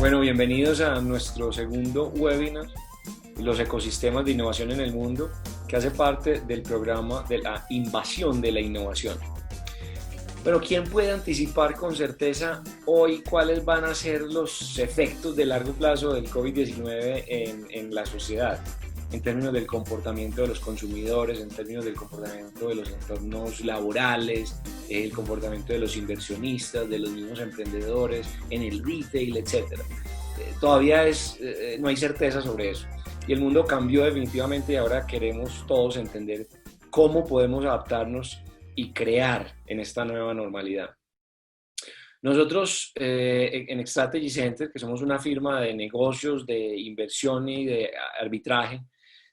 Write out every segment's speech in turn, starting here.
Bueno, bienvenidos a nuestro segundo webinar, los ecosistemas de innovación en el mundo, que hace parte del programa de la invasión de la innovación. Bueno, ¿quién puede anticipar con certeza hoy cuáles van a ser los efectos de largo plazo del COVID-19 en la sociedad? En términos del comportamiento de los consumidores, en términos del comportamiento de los entornos laborales, el comportamiento de los inversionistas, de los mismos emprendedores, en el retail, etc. Todavía no hay certeza sobre eso. Y el mundo cambió definitivamente y ahora queremos todos entender cómo podemos adaptarnos y crear en esta nueva normalidad. Nosotros en Xtrategy Center, que somos una firma de negocios, de inversión y de arbitraje,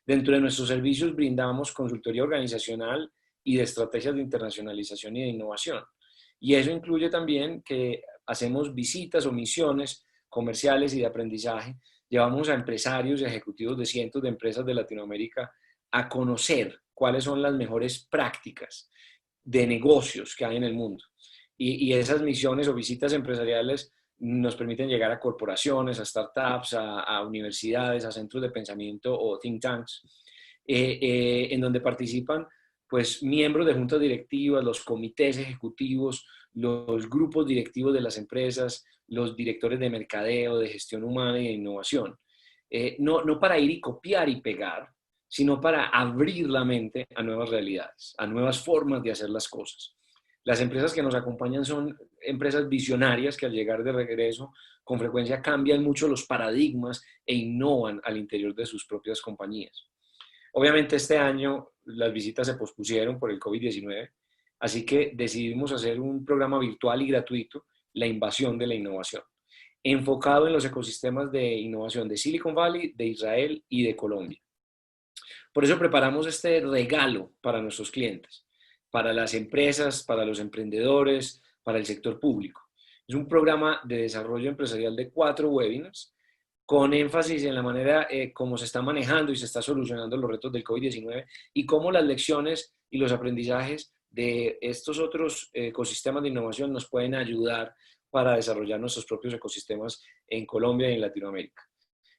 dentro de nuestros servicios brindamos consultoría organizacional y de estrategias de internacionalización y de innovación. Y eso incluye también que hacemos visitas o misiones comerciales y de aprendizaje. Llevamos a empresarios y ejecutivos de cientos de empresas de Latinoamérica a conocer cuáles son las mejores prácticas de negocios que hay en el mundo. Y esas misiones o visitas empresariales nos permiten llegar a corporaciones, a startups, a universidades, a centros de pensamiento o think tanks, en donde participan pues, miembros de juntas directivas, los comités ejecutivos, los grupos directivos de las empresas, los directores de mercadeo, de gestión humana y de innovación. No para ir y copiar y pegar, sino para abrir la mente a nuevas realidades, a nuevas formas de hacer las cosas. Las empresas que nos acompañan son empresas visionarias que al llegar de regreso con frecuencia cambian mucho los paradigmas e innovan al interior de sus propias compañías. Obviamente este año las visitas se pospusieron por el COVID-19, así que decidimos hacer un programa virtual y gratuito, la invasión de la innovación, enfocado en los ecosistemas de innovación de Silicon Valley, de Israel y de Colombia. Por eso preparamos este regalo para nuestros clientes, para las empresas, para los emprendedores, para el sector público. Es un programa de desarrollo empresarial de 4 webinars con énfasis en la manera como se está manejando y se está solucionando los retos del COVID-19 y cómo las lecciones y los aprendizajes de estos otros ecosistemas de innovación nos pueden ayudar para desarrollar nuestros propios ecosistemas en Colombia y en Latinoamérica.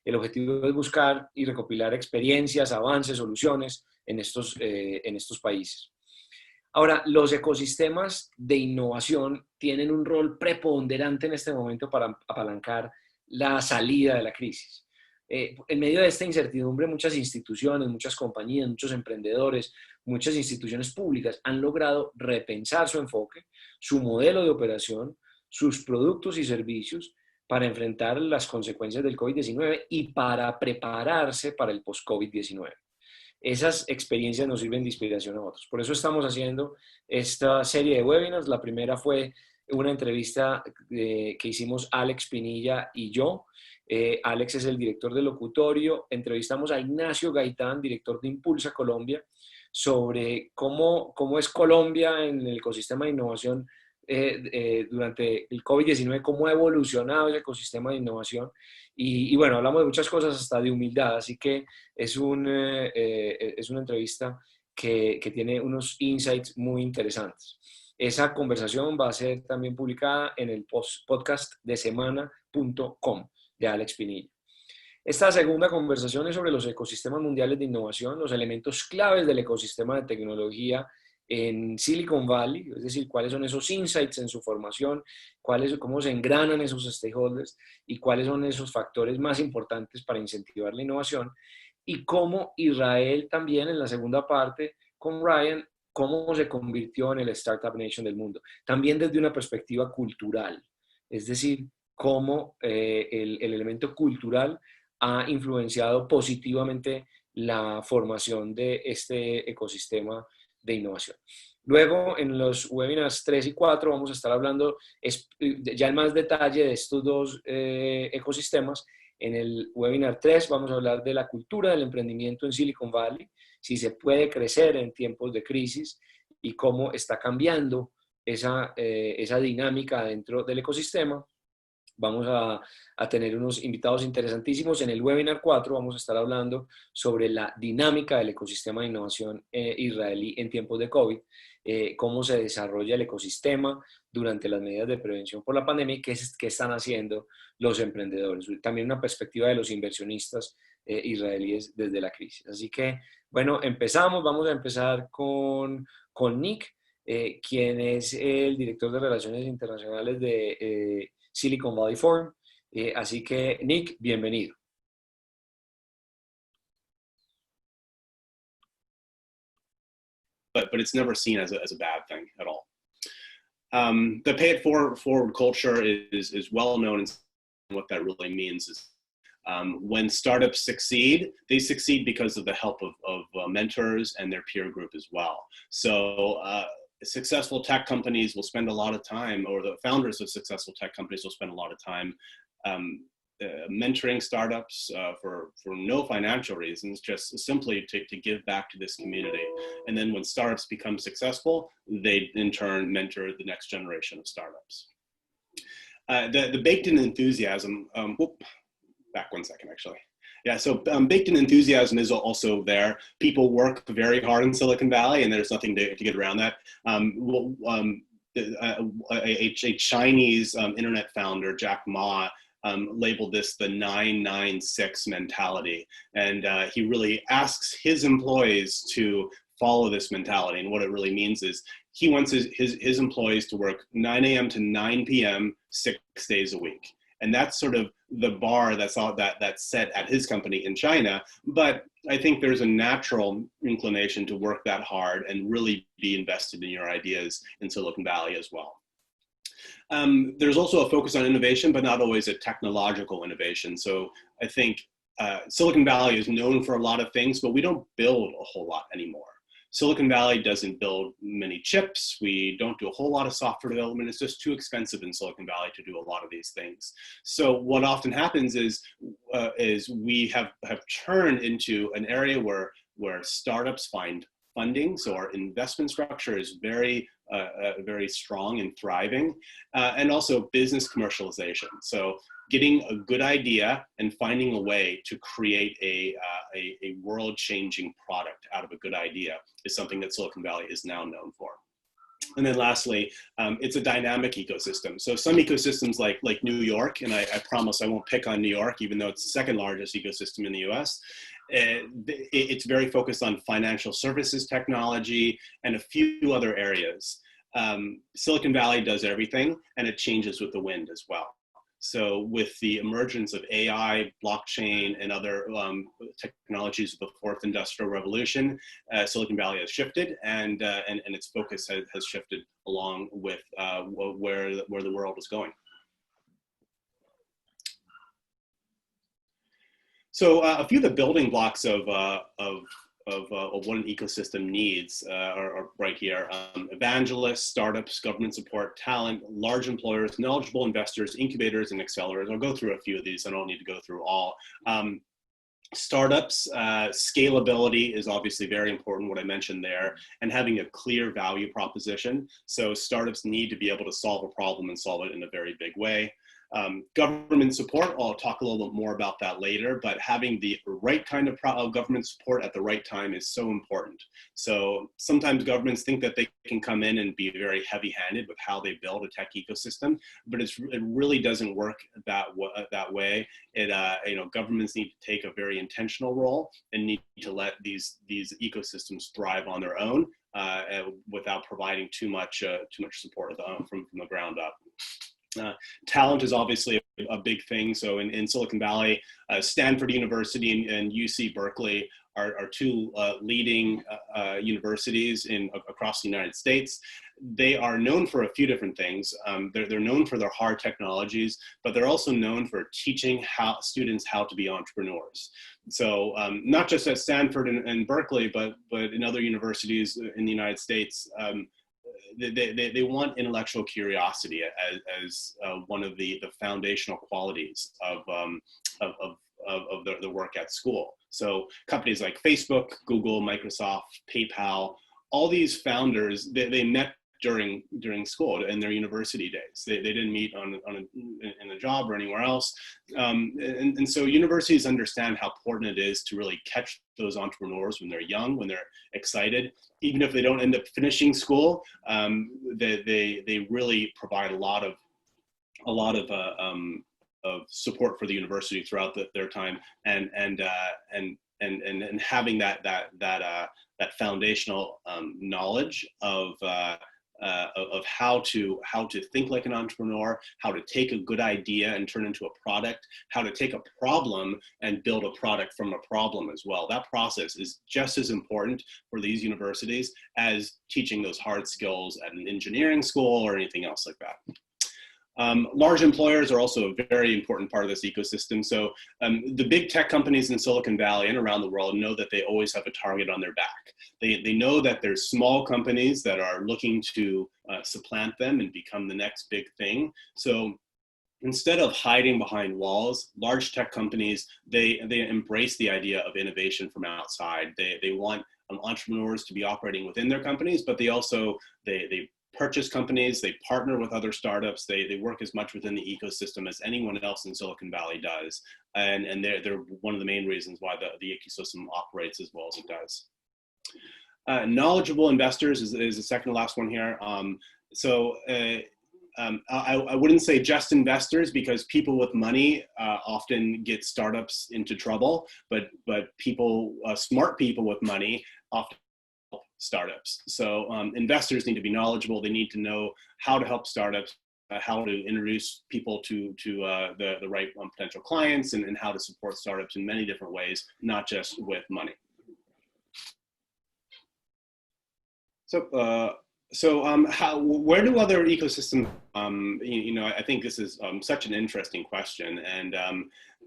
El objetivo es buscar y recopilar experiencias, avances, soluciones en estos países. Ahora, los ecosistemas de innovación tienen un rol preponderante en este momento para apalancar la salida de la crisis. En medio de esta incertidumbre, muchas instituciones, muchas compañías, muchos emprendedores, muchas instituciones públicas han logrado repensar su enfoque, su modelo de operación, sus productos y servicios para enfrentar las consecuencias del COVID-19 y para prepararse para el post-COVID-19. Esas experiencias nos sirven de inspiración a otros. Por eso estamos haciendo esta serie de webinars. La primera fue una entrevista que hicimos Alex Pinilla y yo. Alex es el director del locutorio. Entrevistamos a Ignacio Gaitán, director de Impulsa Colombia, sobre cómo es Colombia en el ecosistema de innovación durante el COVID-19, cómo ha evolucionado ese ecosistema de innovación. Y bueno, hablamos de muchas cosas, hasta de humildad, así que es una entrevista que tiene unos insights muy interesantes. Esa conversación va a ser también publicada en el podcast de semana.com de Alex Pinilla. Esta segunda conversación es sobre los ecosistemas mundiales de innovación, los elementos claves del ecosistema de tecnología en Silicon Valley, es decir, cuáles son esos insights en su formación, cómo se engranan esos stakeholders y cuáles son esos factores más importantes para incentivar la innovación, y cómo Israel también en la segunda parte con Ryan, cómo se convirtió en el Startup Nation del mundo, también desde una perspectiva cultural, es decir, cómo el elemento cultural ha influenciado positivamente la formación de este ecosistema de innovación. Luego, en los webinars 3 y 4 vamos a estar hablando ya en más detalle de estos dos ecosistemas. En el webinar 3 vamos a hablar de la cultura del emprendimiento en Silicon Valley, si se puede crecer en tiempos de crisis y cómo está cambiando esa dinámica dentro del ecosistema. Vamos a tener unos invitados interesantísimos. En el webinar 4 vamos a estar hablando sobre la dinámica del ecosistema de innovación israelí en tiempos de COVID, cómo se desarrolla el ecosistema, durante las medidas de prevención por la pandemia y qué están haciendo los emprendedores. También una perspectiva de los inversionistas israelíes desde la crisis. Así que, bueno, vamos a empezar con Nick, quien es el director de relaciones internacionales de Silicon Valley Forum. Así que, Nick, bienvenido. But it's never seen as a bad thing at all. The pay it forward culture is well known, and what that really means is when startups succeed, they succeed because of the help of mentors and their peer group as well. So successful tech companies will spend a lot of time, or the founders of successful tech companies will spend a lot of time mentoring startups for no financial reasons, just simply to give back to this community. And then when startups become successful, they in turn mentor the next generation of startups. The baked-in enthusiasm, back 1 second actually. Yeah, so baked-in enthusiasm is also there. People work very hard in Silicon Valley, and there's nothing to get around that. A Chinese internet founder, Jack Ma, labeled this the 996 mentality. And he really asks his employees to follow this mentality. And what it really means is he wants his employees to work 9 a.m. to 9 p.m. 6 days a week. And that's sort of the bar that's set at his company in China. But I think there's a natural inclination to work that hard and really be invested in your ideas in Silicon Valley as well. There's also a focus on innovation, but not always a technological innovation. So I think Silicon Valley is known for a lot of things, but we don't build a whole lot anymore. Silicon Valley doesn't build many chips. We don't do a whole lot of software development. It's just too expensive in Silicon Valley to do a lot of these things. So what often happens is we have turned into an area where startups find funding. So our investment structure is very strong and thriving, and also business commercialization. So getting a good idea and finding a way to create a world-changing product out of a good idea is something that Silicon Valley is now known for. And then lastly, it's a dynamic ecosystem. So some ecosystems like New York, and I promise I won't pick on New York, even though it's the second largest ecosystem in the US, it's very focused on financial services technology and a few other areas. Silicon Valley does everything, and it changes with the wind as well. So with the emergence of AI, blockchain, and other technologies of the fourth industrial revolution, Silicon Valley has shifted, and its focus has shifted along with where the world is going. So a few of the building blocks of what an ecosystem needs are right here. Evangelists, startups, government support, talent, large employers, knowledgeable investors, incubators, and accelerators. I'll go through a few of these. I don't need to go through all. Startups, scalability is obviously very important, what I mentioned there, and having a clear value proposition. So startups need to be able to solve a problem and solve it in a very big way. Government support, I'll talk a little bit more about that later, but having the right kind of government support at the right time is so important. So sometimes governments think that they can come in and be very heavy-handed with how they build a tech ecosystem, but it really doesn't work that way. Governments need to take a very intentional role and need to let these ecosystems thrive on their own without providing too much support from the ground up. Talent is obviously a big thing. So in Silicon Valley, Stanford University and UC Berkeley are two leading universities across the United States. They are known for a few different things. They're known for their hard technologies, but they're also known for teaching students how to be entrepreneurs. So not just at Stanford and Berkeley, but in other universities in the United States, they want intellectual curiosity as one of the foundational qualities of the work at school. So companies like Facebook, Google, Microsoft, PayPal, all these founders, they met during school in their university days. They didn't meet in a job or anywhere else. And so universities understand how important it is to really catch those entrepreneurs when they're young, when they're excited. Even if they don't end up finishing school, they really provide a lot of support for the university throughout their time, and having that foundational knowledge of how to think like an entrepreneur, how to take a good idea and turn into a product, how to take a problem and build a product from a problem as well. That process is just as important for these universities as teaching those hard skills at an engineering school or anything else like that. Large employers are also a very important part of this ecosystem. So the big tech companies in Silicon Valley and around the world know that they always have a target on their back. They know that there's small companies that are looking to supplant them and become the next big thing. So instead of hiding behind walls, large tech companies, they embrace the idea of innovation from outside. They want entrepreneurs to be operating within their companies, but they also, they purchase companies, they partner with other startups, they work as much within the ecosystem as anyone else in Silicon Valley does. And they're one of the main reasons why the ecosystem operates as well as it does. Knowledgeable investors is the second to last one here. I wouldn't say just investors, because people with money often get startups into trouble, but people, smart people with money often help startups. So investors need to be knowledgeable. They need to know how to help startups, how to introduce people to the right potential clients, and how to support startups in many different ways, not just with money. Where do other ecosystems, I think this is such an interesting question, and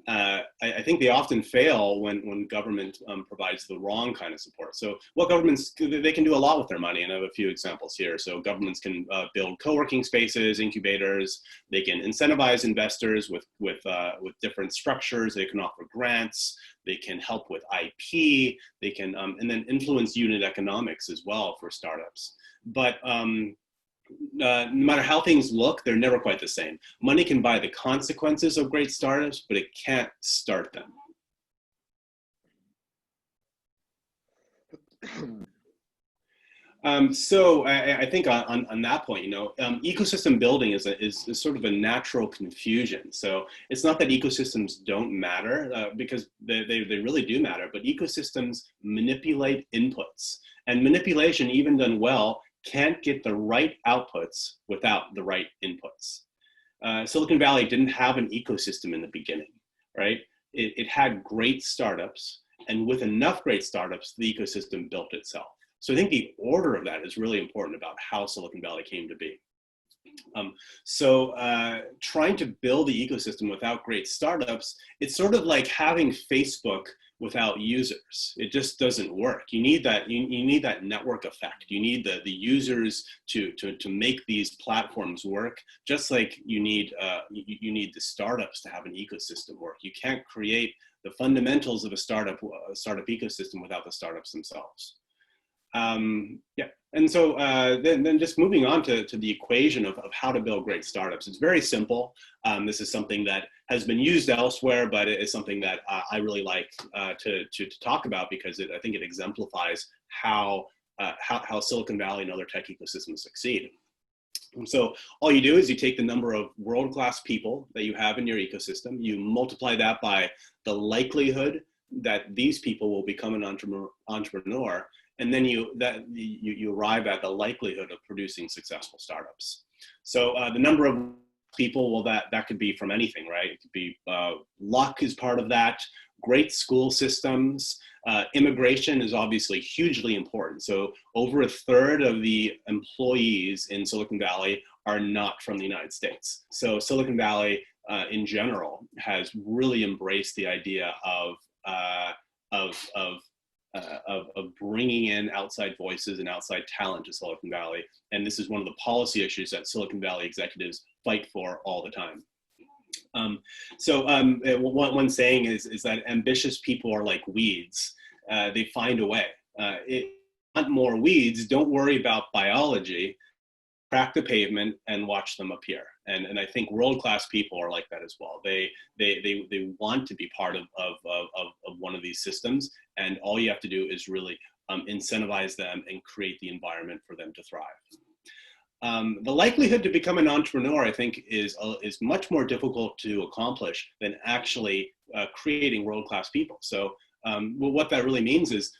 I think they often fail when government provides the wrong kind of support. So what governments, they can do a lot with their money, and I have a few examples here. So governments can build co-working spaces, incubators. They can incentivize investors with different structures. They can offer grants. They can help with IP. They can, and then influence unit economics as well for startups. But no matter how things look, they're never quite the same. Money can buy the consequences of great startups, but it can't start them. I think on that point, ecosystem building is sort of a natural confusion. So it's not that ecosystems don't matter, because they really do matter, but ecosystems manipulate inputs. And manipulation, even done well, can't get the right outputs without the right inputs. Silicon Valley didn't have an ecosystem in the beginning, right? It had great startups, and with enough great startups, the ecosystem built itself. So I think the order of that is really important about how Silicon Valley came to be. Trying to build the ecosystem without great startups, it's sort of like having Facebook without users. It just doesn't work. You need that network effect. You need the users to make these platforms work, just like you need the startups to have an ecosystem work. You can't create the fundamentals of a startup ecosystem without the startups themselves. And so then just moving on to the equation of how to build great startups. It's very simple. This is something that has been used elsewhere, but it is something that I really like to talk about, because I think it exemplifies how Silicon Valley and other tech ecosystems succeed. And so all you do is you take the number of world-class people that you have in your ecosystem, you multiply that by the likelihood that these people will become an entrepreneur, and then you arrive at the likelihood of producing successful startups. So the number of people, well, that could be from anything, right? It could be luck is part of that, great school systems. Immigration is obviously hugely important. So over a third of the employees in Silicon Valley are not from the United States. So Silicon Valley in general has really embraced the idea of bringing in outside voices and outside talent to Silicon Valley. And this is one of the policy issues that Silicon Valley executives fight for all the time. One saying is that ambitious people are like weeds. They find a way. If you want more weeds, don't worry about biology. crack the pavement and watch them appear. And I think world-class people are like that as well. They want to be part of one of these systems, and all you have to do is really incentivize them and create the environment for them to thrive. The likelihood to become an entrepreneur, I think, is much more difficult to accomplish than actually creating world-class people. So well, what that really means is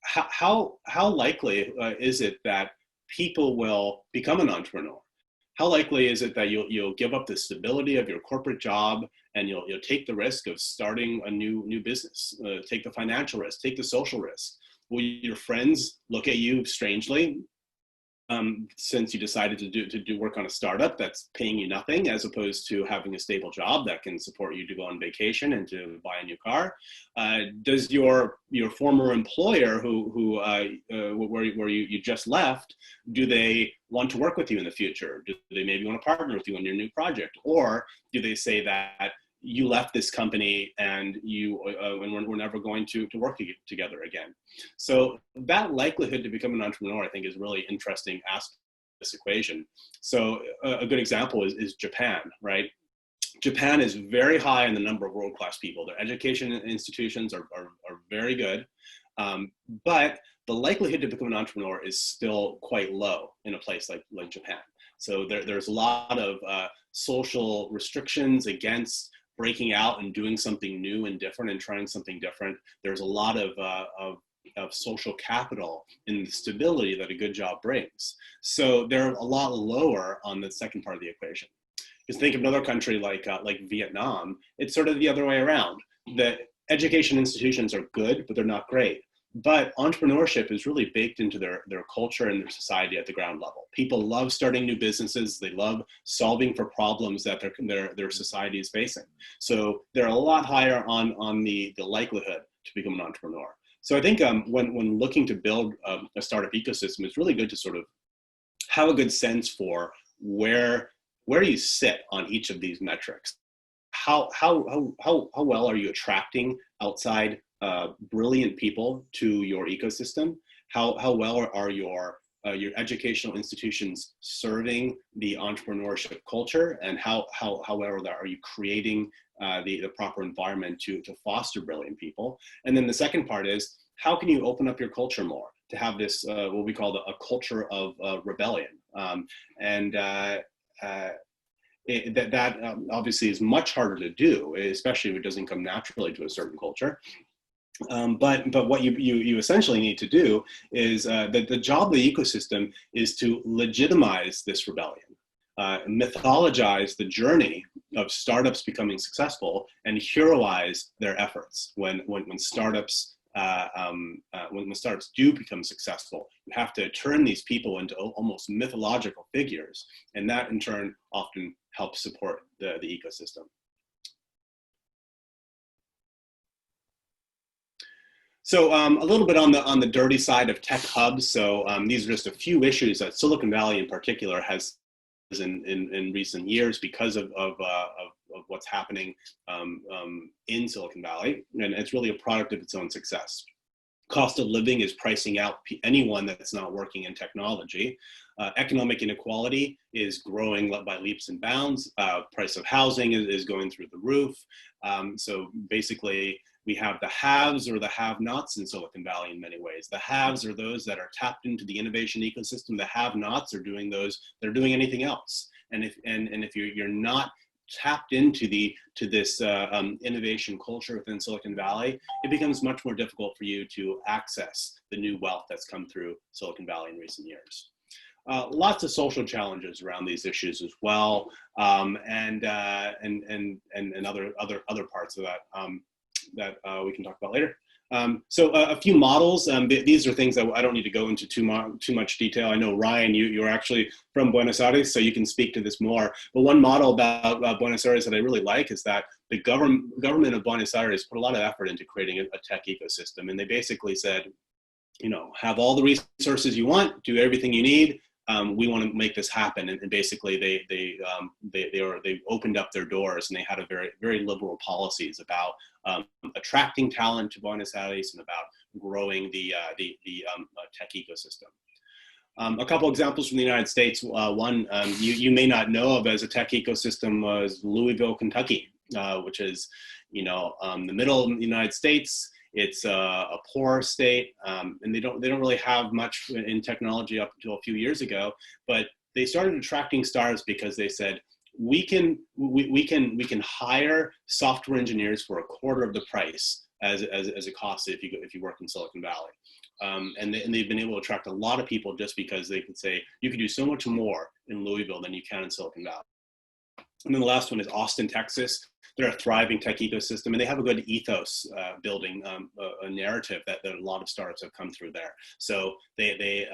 how likely is it that people will become an entrepreneur? How likely is it that you'll give up the stability of your corporate job and you'll take the risk of starting a new business, take the financial risk, take the social risk? Will your friends look at you strangely since you decided to do work on a startup that's paying you nothing, as opposed to having a stable job that can support you to go on vacation and to buy a new car? Does your former employer where you just left, do they want to work with you in the future? Do they maybe want to partner with you on your new project? Or do they say that you left this company and we're never going to work together again? So that likelihood to become an entrepreneur, I think, is really interesting aspect of this equation. So a good example is Japan, right? Japan is very high in the number of world-class people. Their education institutions are very good, but the likelihood to become an entrepreneur is still quite low in a place like Japan. So there's a lot of social restrictions against breaking out and doing something new and different and trying something different. There's a lot of social capital in the stability that a good job brings. So they're a lot lower on the second part of the equation. Just think of another country like Vietnam. It's sort of the other way around. The education institutions are good, but they're not great. But entrepreneurship is really baked into their culture and their society at the ground level. People love starting new businesses. They love solving for problems that their society is facing. So they're a lot higher on the likelihood to become an entrepreneur. So I think when looking to build a startup ecosystem, it's really good to sort of have a good sense for where you sit on each of these metrics. How well are you attracting outside brilliant people to your ecosystem? How well are your educational institutions serving the entrepreneurship culture, and how well are you creating the proper environment to foster brilliant people? And then the second part is, how can you open up your culture more to have this what we call a culture of rebellion? That obviously is much harder to do, especially if it doesn't come naturally to a certain culture. But what you essentially need to do is that the job of the ecosystem is to legitimize this rebellion, mythologize the journey of startups becoming successful, and heroize their efforts. When startups do become successful, you have to turn these people into almost mythological figures, and that in turn often helps support the ecosystem. So a little bit on the dirty side of tech hubs. So these are just a few issues that Silicon Valley in particular has in recent years because of what's happening in Silicon Valley, and it's really a product of its own success. Cost of living is pricing out anyone that's not working in technology. Economic inequality is growing by leaps and bounds. Price of housing is going through the roof. So basically, we have the haves or the have-nots in Silicon Valley in many ways. The haves are those that are tapped into the innovation ecosystem. The have-nots are doing they're doing anything else. And if you're not tapped into this innovation culture within Silicon Valley, it becomes much more difficult for you to access the new wealth that's come through Silicon Valley in recent years. Lots of social challenges around these issues as well, and other parts of that we can talk about later. So a few models. These are things that I don't need to go into too much detail. I know, Ryan, you're actually from Buenos Aires, so you can speak to this more. But one model about Buenos Aires that I really like is that the government of Buenos Aires put a lot of effort into creating a tech ecosystem. And they basically said, have all the resources you want, do everything you need. We want to make this happen, and basically they opened up their doors, and they had a very liberal policies about attracting talent to Buenos Aires and about growing the tech ecosystem. A couple examples from the United States. One you may not know of as a tech ecosystem was Louisville, Kentucky, which is, the middle of the United States. It's a poor state, and they don't really have much in technology up until a few years ago. But they started attracting stars because they said, we can hire software engineers for a quarter of the price as a cost if you work in Silicon Valley. And they've been able to attract a lot of people just because they could say, you can do so much more in Louisville than you can in Silicon Valley. And then the last one is Austin, Texas. They're a thriving tech ecosystem, and they have a good ethos building a narrative that a lot of startups have come through there. So they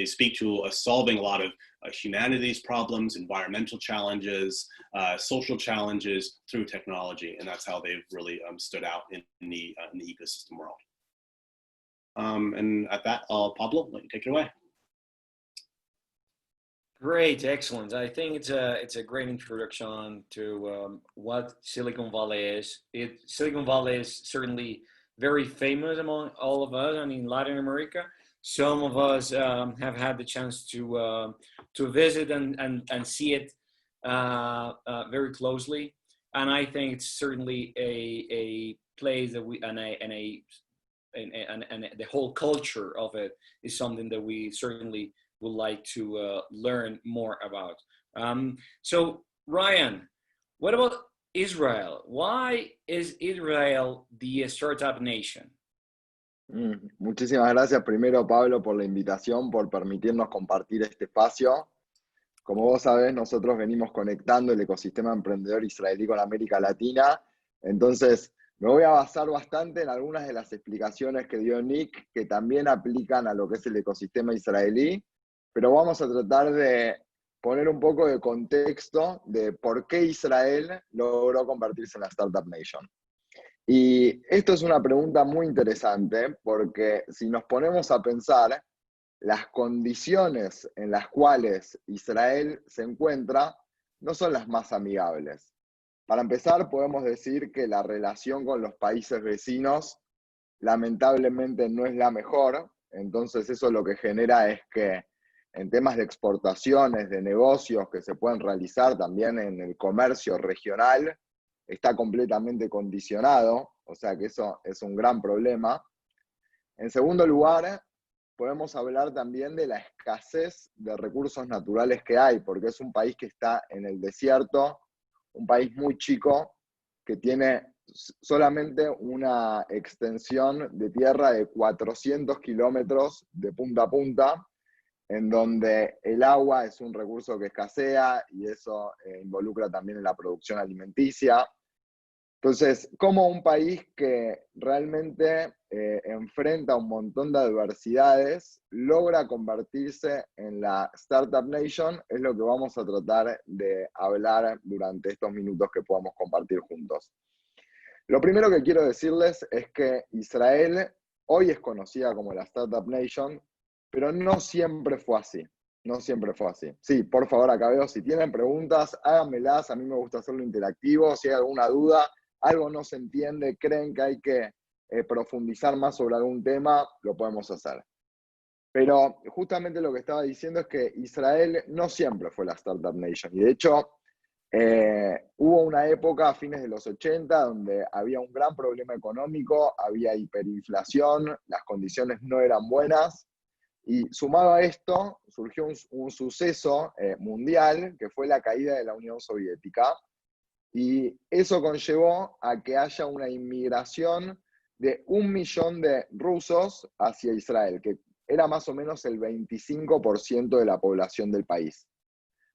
speak to solving a lot of humanities problems, environmental challenges, social challenges through technology, and that's how they've really stood out in the ecosystem world. And at that, Pablo, let you take it away. Great, excellent. I think it's a great introduction to what Silicon Valley is. Silicon Valley is certainly very famous among all of us, and in Latin America, some of us have had the chance to visit and see it very closely. And I think it's certainly a place that we and the whole culture of it is something that we certainly would like to learn more about. So Ryan, what about Israel? Why is Israel the startup nation? Muchísimas gracias primero, Pablo, por la invitación, por permitirnos compartir este espacio. Como vos sabés, nosotros venimos conectando el ecosistema emprendedor israelí con América Latina, entonces me voy a basar bastante en algunas de las explicaciones que dio Nick, que también aplican a lo que es el ecosistema israelí, pero vamos a tratar de poner un poco de contexto de por qué Israel logró convertirse en la Startup Nation. Y esto es una pregunta muy interesante, porque si nos ponemos a pensar, las condiciones en las cuales Israel se encuentra no son las más amigables. Para empezar, podemos decir que la relación con los países vecinos lamentablemente no es la mejor, entonces eso lo que genera es que en temas de exportaciones, de negocios que se pueden realizar también en el comercio regional, está completamente condicionado, o sea que eso es un gran problema. En segundo lugar, podemos hablar también de la escasez de recursos naturales que hay, porque es un país que está en el desierto, un país muy chico, que tiene solamente una extensión de tierra de 400 kilómetros de punta a punta, en donde el agua es un recurso que escasea y eso involucra también en la producción alimenticia. Entonces, como un país que realmente enfrenta un montón de adversidades, logra convertirse en la Startup Nation, es lo que vamos a tratar de hablar durante estos minutos que podamos compartir juntos. Lo primero que quiero decirles es que Israel hoy es conocida como la Startup Nation, pero no siempre fue así. No siempre fue así. Sí, por favor, acá veo, si tienen preguntas, háganmelas, a mí me gusta hacerlo interactivo, si hay alguna duda, algo no se entiende, creen que hay que profundizar más sobre algún tema, lo podemos hacer. Pero justamente lo que estaba diciendo es que Israel no siempre fue la Startup Nation. Y de hecho, hubo una época a fines de los 80 donde había un gran problema económico, había hiperinflación, las condiciones no eran buenas. Y sumado a esto, surgió un suceso mundial, que fue la caída de la Unión Soviética. Y eso conllevó a que haya una inmigración de 1 millón de rusos hacia Israel, que era más o menos el 25% de la población del país.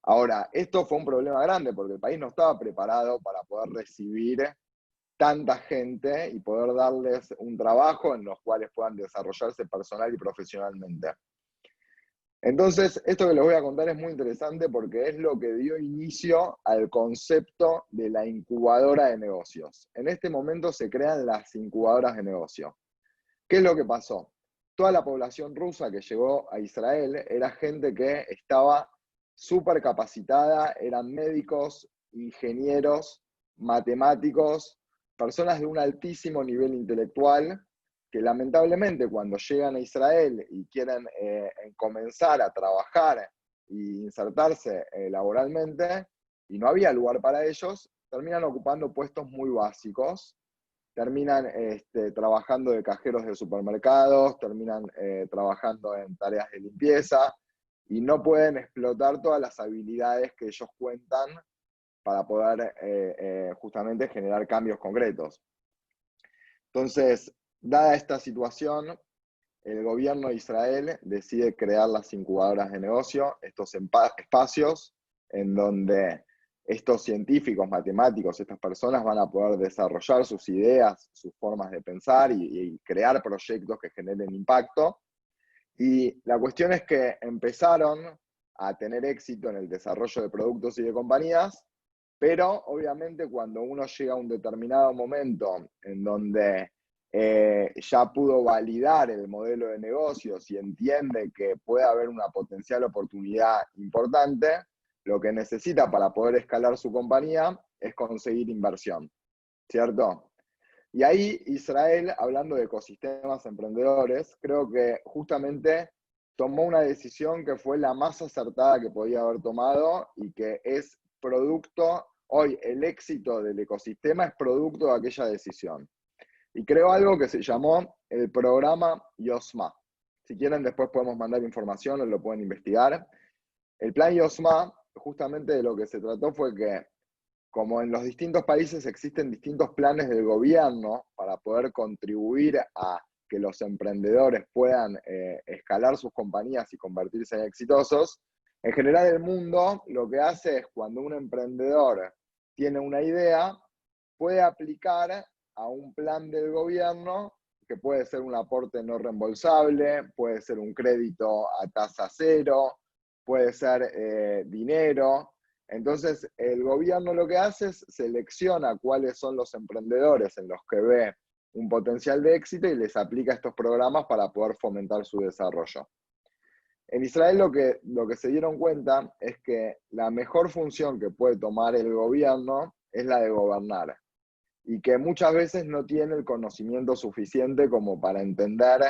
Ahora, esto fue un problema grande porque el país no estaba preparado para poder recibir tanta gente y poder darles un trabajo en los cuales puedan desarrollarse personal y profesionalmente. Entonces, esto que les voy a contar es muy interesante porque es lo que dio inicio al concepto de la incubadora de negocios. En este momento se crean las incubadoras de negocio. ¿Qué es lo que pasó? Toda la población rusa que llegó a Israel era gente que estaba súper capacitada, eran médicos, ingenieros, matemáticos, personas de un altísimo nivel intelectual, que lamentablemente cuando llegan a Israel y quieren comenzar a trabajar e insertarse laboralmente, y no había lugar para ellos, terminan ocupando puestos muy básicos, terminan trabajando de cajeros de supermercados, terminan trabajando en tareas de limpieza, y no pueden explotar todas las habilidades que ellos cuentan para poder justamente generar cambios concretos. Entonces, dada esta situación, el gobierno de Israel decide crear las incubadoras de negocio, estos espacios en donde estos científicos, matemáticos, estas personas van a poder desarrollar sus ideas, sus formas de pensar y crear proyectos que generen impacto. Y la cuestión es que empezaron a tener éxito en el desarrollo de productos y de compañías, pero obviamente cuando uno llega a un determinado momento en donde ya pudo validar el modelo de negocios y entiende que puede haber una potencial oportunidad importante, lo que necesita para poder escalar su compañía es conseguir inversión, ¿cierto? Y ahí Israel, hablando de ecosistemas emprendedores, creo que justamente tomó una decisión que fue la más acertada que podía haber tomado y que es producto, hoy el éxito del ecosistema es producto de aquella decisión. Y creó algo que se llamó el programa YOSMA. Si quieren después podemos mandar información o lo pueden investigar. El plan YOSMA, justamente de lo que se trató fue que, como en los distintos países existen distintos planes del gobierno para poder contribuir a que los emprendedores puedan escalar sus compañías y convertirse en exitosos, en general el mundo lo que hace es cuando un emprendedor tiene una idea, puede aplicar a un plan del gobierno que puede ser un aporte no reembolsable, puede ser un crédito a tasa cero, puede ser dinero. Entonces, el gobierno lo que hace es selecciona cuáles son los emprendedores en los que ve un potencial de éxito y les aplica estos programas para poder fomentar su desarrollo. En Israel lo que se dieron cuenta es que la mejor función que puede tomar el gobierno es la de gobernar, y que muchas veces no tiene el conocimiento suficiente como para entender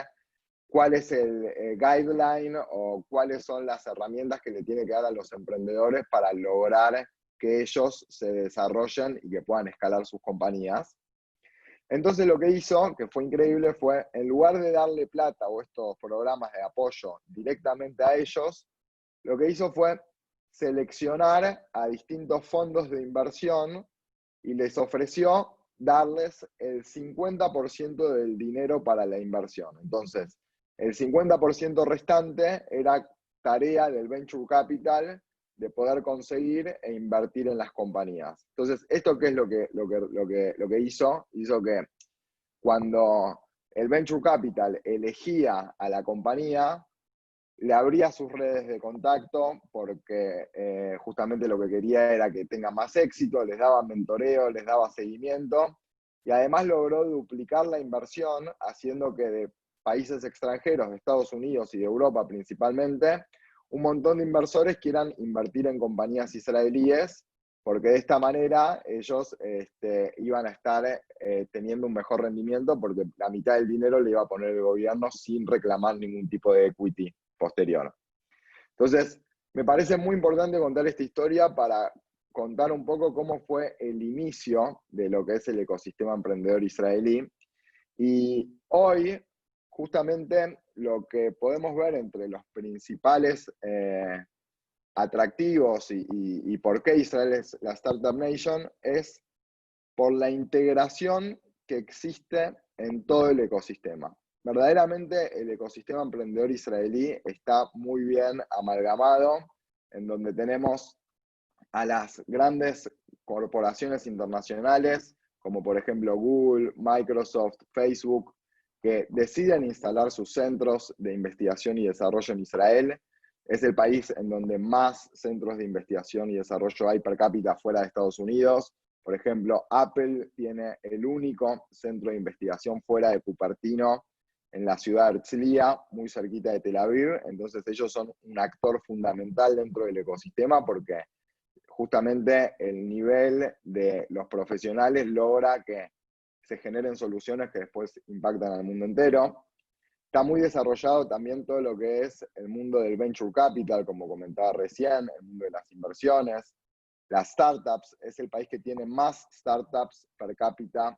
cuál es el guideline o cuáles son las herramientas que le tiene que dar a los emprendedores para lograr que ellos se desarrollen y que puedan escalar sus compañías. Entonces lo que hizo, que fue increíble, fue en lugar de darle plata o estos programas de apoyo directamente a ellos, lo que hizo fue seleccionar a distintos fondos de inversión y les ofreció darles el 50% del dinero para la inversión. Entonces, el 50% restante era tarea del venture capital de poder conseguir e invertir en las compañías. Entonces, ¿esto qué es lo que hizo? Hizo que cuando el venture capital elegía a la compañía, le abría sus redes de contacto porque justamente lo que quería era que tenga más éxito, les daba mentoreo, les daba seguimiento, y además logró duplicar la inversión, haciendo que de países extranjeros, de Estados Unidos y de Europa principalmente, un montón de inversores quieran invertir en compañías israelíes, porque de esta manera ellos iban a estar teniendo un mejor rendimiento, porque la mitad del dinero le iba a poner el gobierno sin reclamar ningún tipo de equity posterior. Entonces, me parece muy importante contar esta historia para contar un poco cómo fue el inicio de lo que es el ecosistema emprendedor israelí. Y hoy, justamente, lo que podemos ver entre los principales atractivos y por qué Israel es la Startup Nation es por la integración que existe en todo el ecosistema. Verdaderamente el ecosistema emprendedor israelí está muy bien amalgamado, en donde tenemos a las grandes corporaciones internacionales, como por ejemplo Google, Microsoft, Facebook, que deciden instalar sus centros de investigación y desarrollo en Israel. Es el país en donde más centros de investigación y desarrollo hay per cápita fuera de Estados Unidos. Por ejemplo, Apple tiene el único centro de investigación fuera de Cupertino, en la ciudad de Herzliya, muy cerquita de Tel Aviv. Entonces ellos son un actor fundamental dentro del ecosistema porque justamente el nivel de los profesionales logra que se generen soluciones que después impactan al mundo entero. Está muy desarrollado también todo lo que es el mundo del venture capital, como comentaba recién, el mundo de las inversiones, las startups. Es el país que tiene más startups per cápita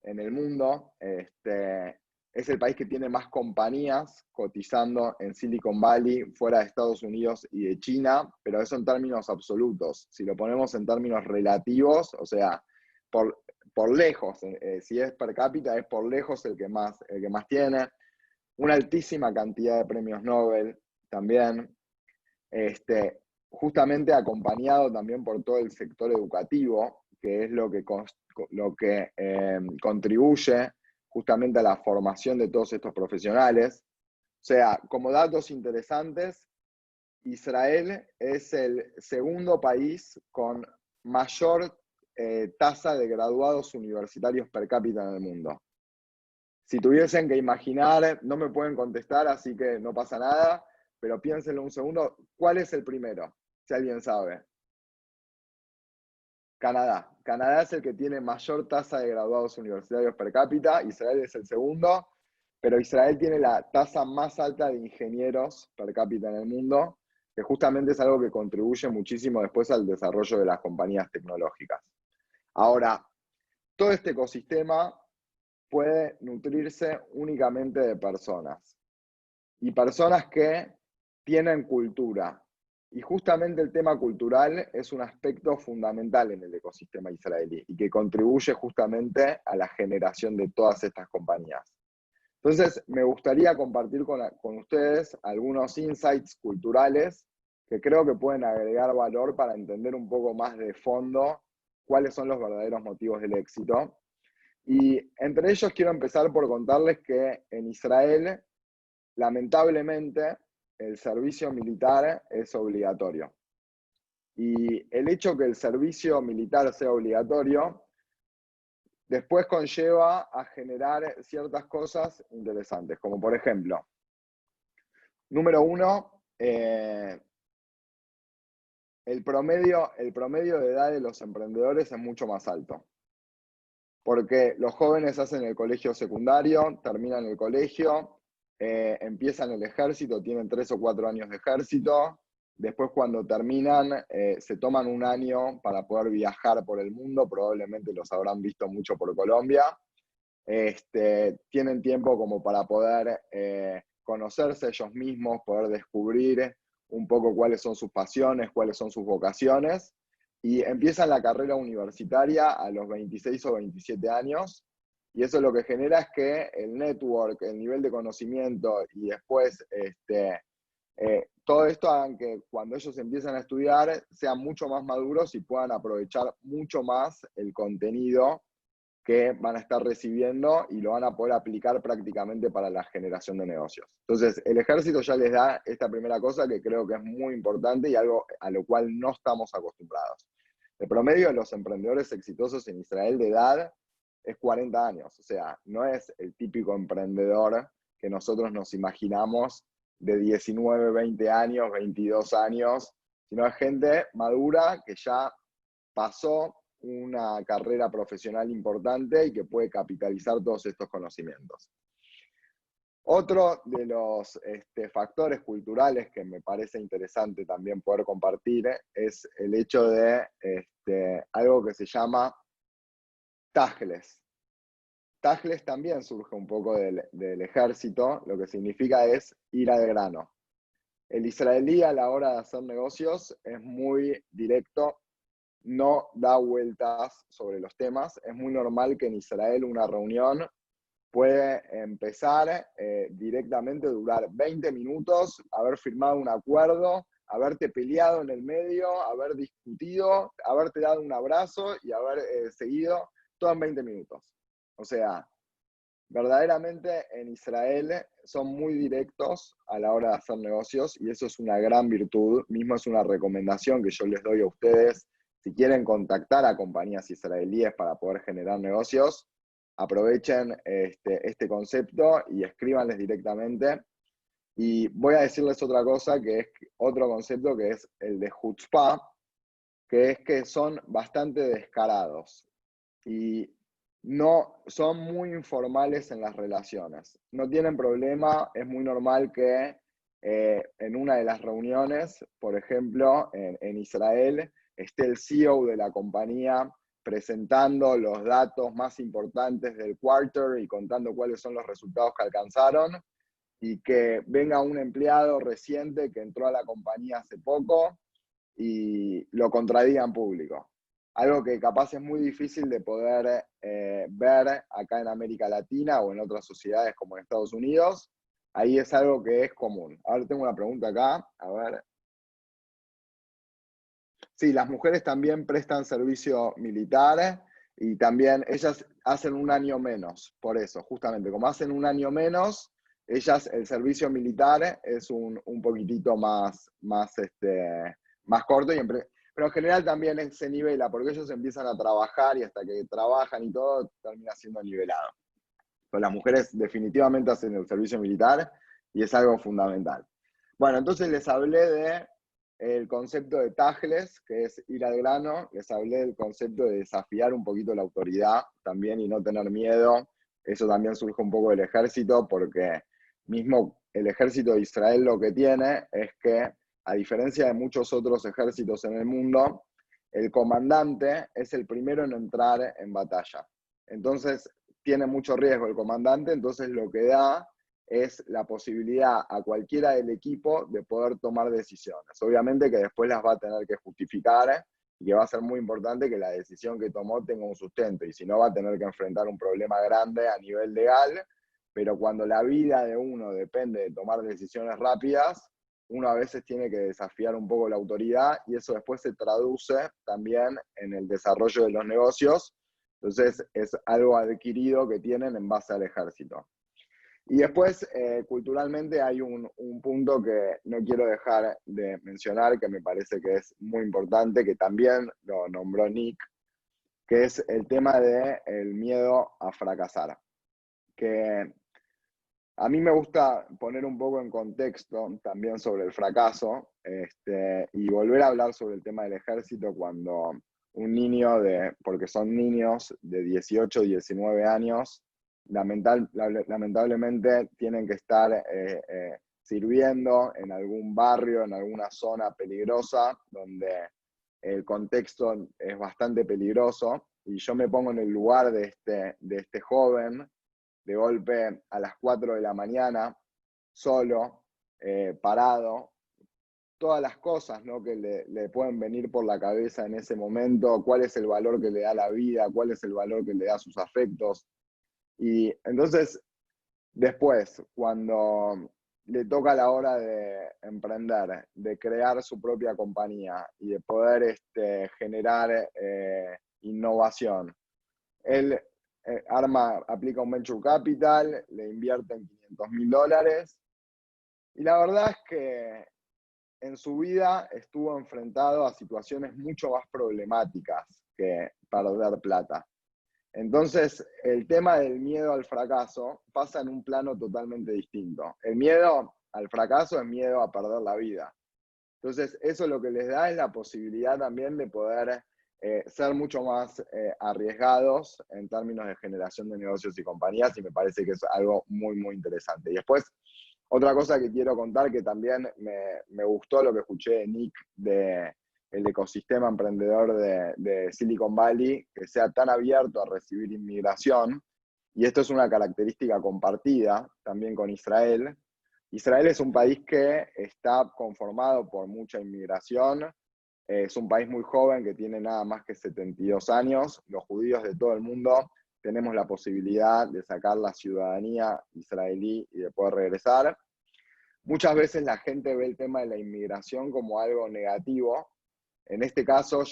en el mundo. Es el país que tiene más compañías cotizando en Silicon Valley, fuera de Estados Unidos y de China, pero eso en términos absolutos. Si lo ponemos en términos relativos, o sea, por lejos, si es per cápita, es por lejos el que más tiene. Una altísima cantidad de premios Nobel también, justamente acompañado también por todo el sector educativo, que es lo que contribuye justamente a la formación de todos estos profesionales. O sea, como datos interesantes, Israel es el segundo país con mayor tasa de graduados universitarios per cápita en el mundo. Si tuviesen que imaginar, no me pueden contestar, así que no pasa nada, pero piénsenlo un segundo, ¿cuál es el primero? Si alguien sabe. Canadá. Canadá es el que tiene mayor tasa de graduados universitarios per cápita, Israel es el segundo, pero Israel tiene la tasa más alta de ingenieros per cápita en el mundo, que justamente es algo que contribuye muchísimo después al desarrollo de las compañías tecnológicas. Ahora, todo este ecosistema puede nutrirse únicamente de personas. Y personas que tienen cultura. Y justamente el tema cultural es un aspecto fundamental en el ecosistema israelí y que contribuye justamente a la generación de todas estas compañías. Entonces, me gustaría compartir con ustedes algunos insights culturales que creo que pueden agregar valor para entender un poco más de fondo cuáles son los verdaderos motivos del éxito. Y entre ellos quiero empezar por contarles que en Israel, lamentablemente, el servicio militar es obligatorio. Y el hecho que el servicio militar sea obligatorio, después conlleva a generar ciertas cosas interesantes, como por ejemplo, número uno, el promedio de edad de los emprendedores es mucho más alto. Porque los jóvenes hacen el colegio secundario, terminan el colegio, empiezan el ejército, tienen 3 o 4 años de ejército, después cuando terminan se toman un año para poder viajar por el mundo, probablemente los habrán visto mucho por Colombia, tienen tiempo como para poder conocerse ellos mismos, poder descubrir un poco cuáles son sus pasiones, cuáles son sus vocaciones, y empiezan la carrera universitaria a los 26 o 27 años, y eso lo que genera es que el network, el nivel de conocimiento y después todo esto hagan que cuando ellos empiezan a estudiar sean mucho más maduros y puedan aprovechar mucho más el contenido que van a estar recibiendo y lo van a poder aplicar prácticamente para la generación de negocios. Entonces, el ejército ya les da esta primera cosa que creo que es muy importante y algo a lo cual no estamos acostumbrados. El promedio de los emprendedores exitosos en Israel de edad es 40 años, o sea, no es el típico emprendedor que nosotros nos imaginamos de 19, 20 años, 22 años, sino es gente madura que ya pasó una carrera profesional importante y que puede capitalizar todos estos conocimientos. Otro de los factores culturales que me parece interesante también poder compartir es el hecho de algo que se llama tajles. Tajles también surge un poco del ejército, lo que significa es ir al grano. El israelí a la hora de hacer negocios es muy directo, no da vueltas sobre los temas. Es muy normal que en Israel una reunión puede empezar directamente, durar 20 minutos, haber firmado un acuerdo, haberte peleado en el medio, haber discutido, haberte dado un abrazo y haber seguido todo en 20 minutos. O sea, verdaderamente en Israel son muy directos a la hora de hacer negocios y eso es una gran virtud. Mismo es una recomendación que yo les doy a ustedes. Si quieren contactar a compañías israelíes para poder generar negocios, aprovechen este concepto y escríbanles directamente. Y voy a decirles otra cosa, que es otro concepto que es el de chutzpah, que es que son bastante descarados. Y no son muy informales en las relaciones. No tienen problema, es muy normal que en una de las reuniones, por ejemplo, en Israel, esté el CEO de la compañía presentando los datos más importantes del quarter y contando cuáles son los resultados que alcanzaron, y que venga un empleado reciente que entró a la compañía hace poco y lo contradiga en público. Algo que capaz es muy difícil de poder ver acá en América Latina o en otras sociedades como en Estados Unidos. Ahí es algo que es común. Ahora tengo una pregunta acá, a ver. Sí, las mujeres también prestan servicio militar y también ellas hacen un año menos, por eso, justamente, como hacen un año menos, ellas, el servicio militar es un poquitito más corto, pero en general también se nivela, porque ellos empiezan a trabajar y hasta que trabajan y todo, termina siendo nivelado. Pero las mujeres definitivamente hacen el servicio militar y es algo fundamental. Bueno, entonces les hablé del concepto de tajles, que es ir al grano. Les hablé del concepto de desafiar un poquito la autoridad también y no tener miedo. Eso también surge un poco del ejército, porque mismo el ejército de Israel lo que tiene es que, a diferencia de muchos otros ejércitos en el mundo, el comandante es el primero en entrar en batalla. Entonces, tiene mucho riesgo el comandante, entonces lo que da es la posibilidad a cualquiera del equipo de poder tomar decisiones. Obviamente que después las va a tener que justificar y que va a ser muy importante que la decisión que tomó tenga un sustento, y si no va a tener que enfrentar un problema grande a nivel legal, pero cuando la vida de uno depende de tomar decisiones rápidas, uno a veces tiene que desafiar un poco la autoridad y eso después se traduce también en el desarrollo de los negocios. Entonces es algo adquirido que tienen en base al ejército. Y después, culturalmente, hay un punto que no quiero dejar de mencionar, que me parece que es muy importante, que también lo nombró Nick, que es el tema del miedo a fracasar. Que a mí me gusta poner un poco en contexto también sobre el fracaso, y volver a hablar sobre el tema del ejército cuando un niño, porque son niños de 18, 19 años, lamentablemente tienen que estar sirviendo en algún barrio, en alguna zona peligrosa, donde el contexto es bastante peligroso, y yo me pongo en el lugar de este joven, de golpe a las 4 de la mañana, solo, parado, todas las cosas, ¿no?, que le pueden venir por la cabeza en ese momento, cuál es el valor que le da la vida, cuál es el valor que le da sus afectos. Y entonces, después, cuando le toca la hora de emprender, de crear su propia compañía y de poder generar innovación, él aplica un venture capital, le invierte en $500.000, y la verdad es que en su vida estuvo enfrentado a situaciones mucho más problemáticas que perder plata. Entonces, el tema del miedo al fracaso pasa en un plano totalmente distinto. El miedo al fracaso es miedo a perder la vida. Entonces, eso lo que les da es la posibilidad también de poder ser mucho más arriesgados en términos de generación de negocios y compañías, y me parece que es algo muy, muy interesante. Y después, otra cosa que quiero contar, que también me gustó lo que escuché de Nick, el ecosistema emprendedor de Silicon Valley, que sea tan abierto a recibir inmigración, y esto es una característica compartida también con Israel. Israel es un país que está conformado por mucha inmigración, es un país muy joven que tiene nada más que 72 años, los judíos de todo el mundo tenemos la posibilidad de sacar la ciudadanía israelí y de poder regresar. Muchas veces la gente ve el tema de la inmigración como algo negativo. En este caso,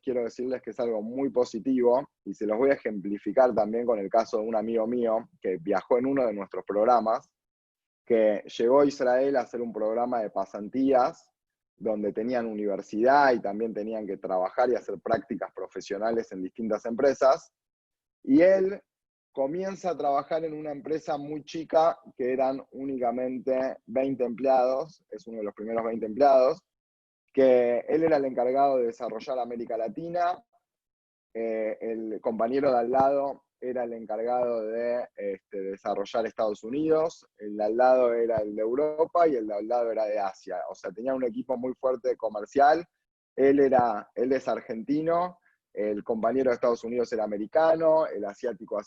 quiero decirles que es algo muy positivo, y se los voy a ejemplificar también con el caso de un amigo mío que viajó en uno de nuestros programas, que llegó a Israel a hacer un programa de pasantías, donde tenían universidad y también tenían que trabajar y hacer prácticas profesionales en distintas empresas, y él comienza a trabajar en una empresa muy chica, que eran únicamente 20 empleados, es uno de los primeros 20 empleados, que él era el encargado de desarrollar América Latina, el compañero de al lado era el encargado de desarrollar Estados Unidos, el de al lado era el de Europa y el de al lado era de Asia. O sea, tenía un equipo muy fuerte comercial. Él es argentino, el compañero de Estados Unidos era americano, el asiático.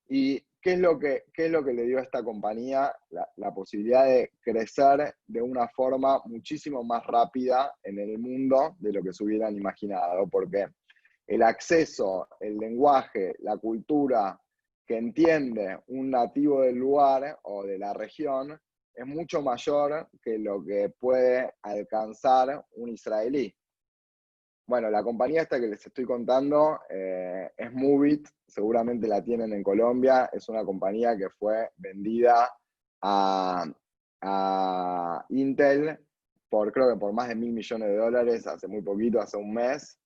¿Y qué es lo que le dio a esta compañía la posibilidad de crecer de una forma muchísimo más rápida en el mundo de lo que se hubieran imaginado? Porque el acceso, el lenguaje, la cultura que entiende un nativo del lugar o de la región es mucho mayor que lo que puede alcanzar un israelí. Bueno, la compañía esta que les estoy contando es Movit, seguramente la tienen en Colombia, es una compañía que fue vendida a Intel creo que por más de $1.000 millones hace muy poquito, hace un mes.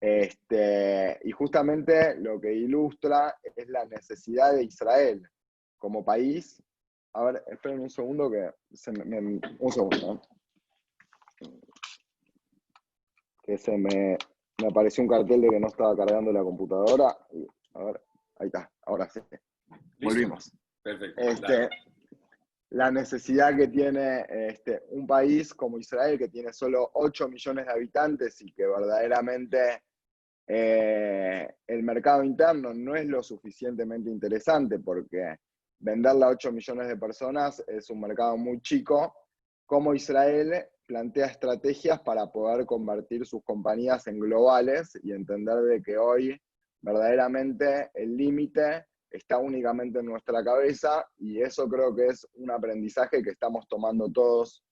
Y justamente lo que ilustra es la necesidad de Israel como país. A ver, esperen un segundo que un segundo, ¿no? Que me apareció un cartel de que no estaba cargando la computadora. Y, a ver, ahí está, ahora sí. Volvimos. Perfecto. La necesidad que tiene un país como Israel, que tiene solo 8 millones de habitantes y que verdaderamente el mercado interno no es lo suficientemente interesante porque venderla a 8 millones de personas es un mercado muy chico. Como Israel plantea estrategias para poder convertir sus compañías en globales y entender de que hoy verdaderamente el límite está únicamente en nuestra cabeza, y eso creo que es un aprendizaje que estamos tomando todos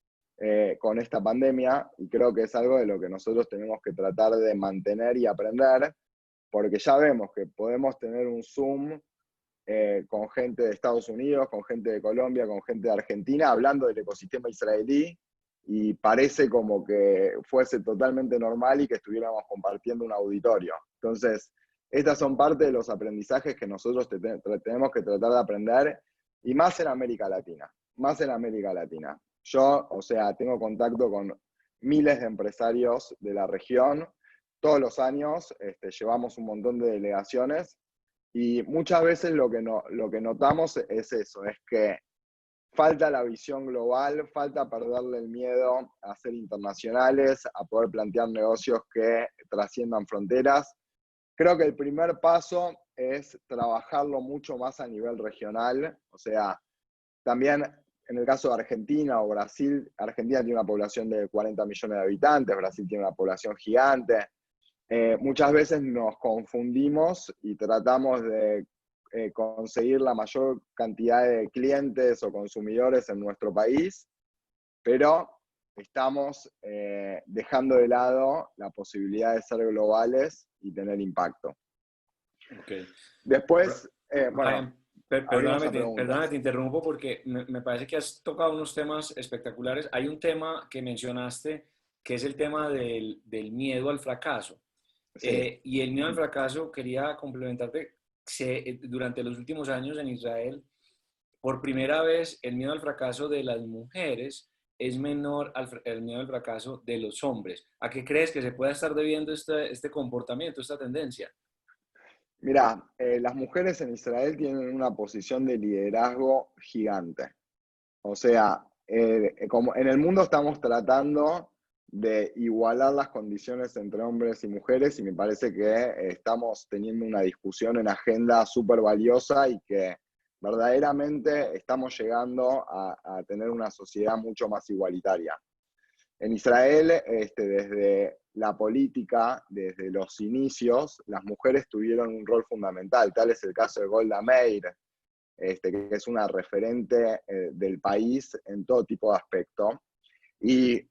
con esta pandemia, y creo que es algo de lo que nosotros tenemos que tratar de mantener y aprender, porque ya vemos que podemos tener un Zoom con gente de Estados Unidos, con gente de Colombia, con gente de Argentina, hablando del ecosistema israelí, y parece como que fuese totalmente normal y que estuviéramos compartiendo un auditorio. Entonces, estas son parte de los aprendizajes que nosotros tenemos que tratar de aprender, y más en América Latina, más en América Latina. Yo, o sea, tengo contacto con miles de empresarios de la región, todos los años llevamos un montón de delegaciones, y muchas veces lo que notamos es eso, es que falta la visión global, falta perderle el miedo a ser internacionales, a poder plantear negocios que trasciendan fronteras. Creo que el primer paso es trabajarlo mucho más a nivel regional. O sea, también en el caso de Argentina o Brasil, Argentina tiene una población de 40 millones de habitantes, Brasil tiene una población gigante. Muchas veces nos confundimos y tratamos de conseguir la mayor cantidad de clientes o consumidores en nuestro país, pero estamos dejando de lado la posibilidad de ser globales y tener impacto. Okay. Después, Brian, bueno, perdóname, te interrumpo porque me parece que has tocado unos temas espectaculares. Hay un tema que mencionaste que es el tema del miedo al fracaso. Sí. Y el miedo al fracaso, quería complementarte, durante los últimos años en Israel, por primera vez, el miedo al fracaso de las mujeres es menor al miedo al fracaso de los hombres. ¿A qué crees que se pueda estar debiendo este comportamiento, esta tendencia? Mira, las mujeres en Israel tienen una posición de liderazgo gigante. O sea, como en el mundo estamos tratando de igualar las condiciones entre hombres y mujeres, y me parece que estamos teniendo una discusión en agenda súper valiosa y que verdaderamente estamos llegando a tener una sociedad mucho más igualitaria. En Israel, desde la política, desde los inicios, las mujeres tuvieron un rol fundamental. Tal es el caso de Golda Meir, que es una referente del país en todo tipo de aspecto. Y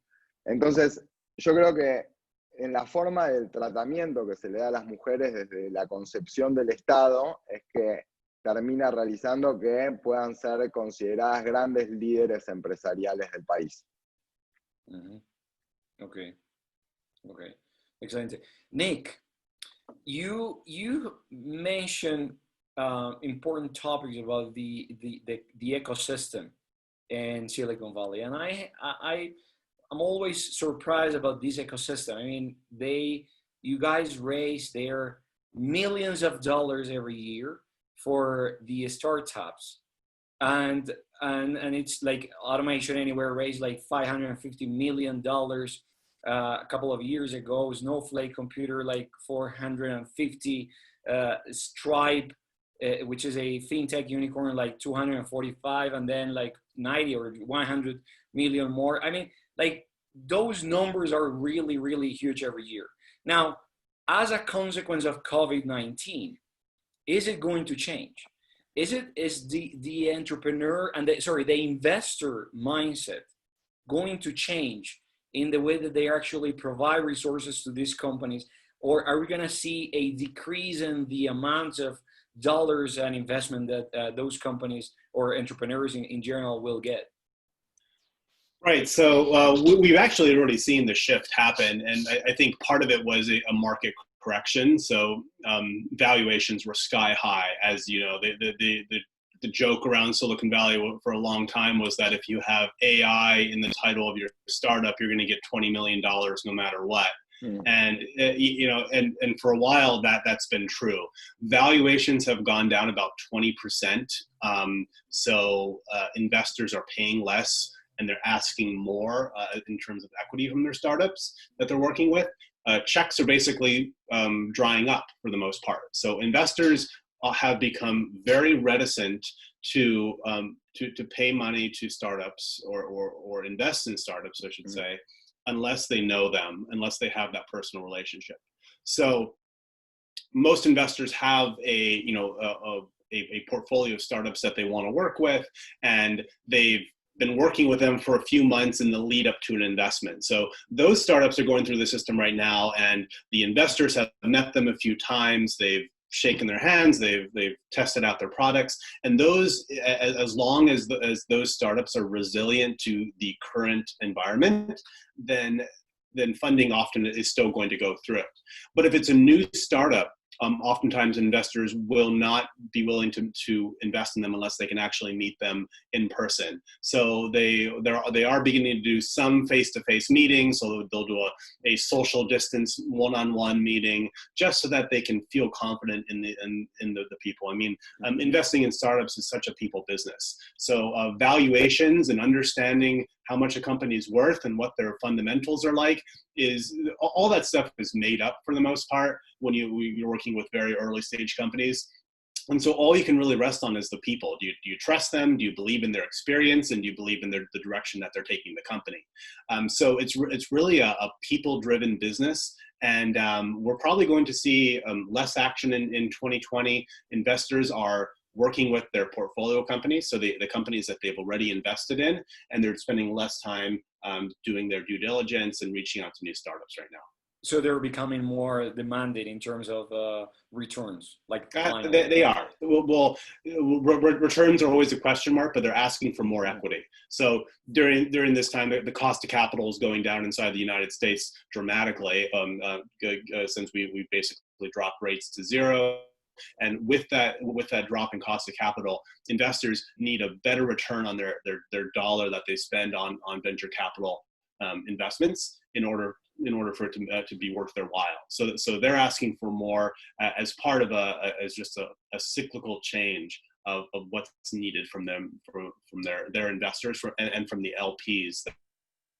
entonces, yo creo que en la forma del tratamiento que se le da a las mujeres desde la concepción del Estado, es que termina realizando que puedan ser consideradas grandes líderes empresariales del país. Uh-huh. Okay. Excelente. Nick, you mentioned important topics about the ecosystem in Silicon Valley, and I'm always surprised about this ecosystem. I mean, you guys raise their millions of dollars every year for the startups. And it's like Automation Anywhere raised like $550 million a couple of years ago. Snowflake Computer like 450, Stripe, which is a fintech unicorn, like 245, and then like 90 or 100 million more. I mean, like those numbers are really, really huge every year. Now, as a consequence of COVID-19, is it going to change? Is the entrepreneur and the investor mindset going to change in the way that they actually provide resources to these companies? Or are we going to see a decrease in the amount of dollars and investment that those companies or entrepreneurs in general will get? Right. So we've actually already seen the shift happen. And I think part of it was a market correction. So valuations were sky high. As you know, the joke around Silicon Valley for a long time was that if you have AI in the title of your startup, you're going to get $20 million no matter what. And and for a while that's been true. Valuations have gone down about 20%. So investors are paying less and they're asking more in terms of equity from their startups that they're working with. Checks are basically drying up for the most part. So investors have become very reticent to pay money to startups or invest in startups, I should say, unless they know them, unless they have that personal relationship. So most investors have a portfolio of startups that they want to work with, and they've been working with them for a few months in the lead up to an investment. So those startups are going through the system right now, and the investors have met them a few times. They've shaken their hands. They've tested out their products, and those, as long as those startups are resilient to the current environment, then funding often is still going to go through it. But if it's a new startup, oftentimes investors will not be willing to invest in them unless they can actually meet them in person. So they are beginning to do some face-to-face meetings. So they'll do a social distance one-on-one meeting just so that they can feel confident in the people. I mean, investing in startups is such a people business. So valuations and understanding how much a company is worth and what their fundamentals are like is all that stuff is made up for the most part when you're working with very early stage companies. And so all you can really rest on is the people. Do you trust them? Do you believe in their experience? And do you believe in the direction that they're taking the company? So it's really a people-driven business. And we're probably going to see less action in 2020. Investors are working with their portfolio companies, so the companies that they've already invested in, and they're spending less time doing their due diligence and reaching out to new startups right now. So they're becoming more demanded in terms of returns, like they are. Well, returns are always a question mark, but they're asking for more equity. So during this time, the cost of capital is going down inside the United States dramatically, since we basically dropped rates to zero. And with that drop in cost of capital, investors need a better return on their dollar that they spend on venture capital investments in order for it to be worth their while. So they're asking for more as part of as just a cyclical change of what's needed from them, from their investors and from the LPs that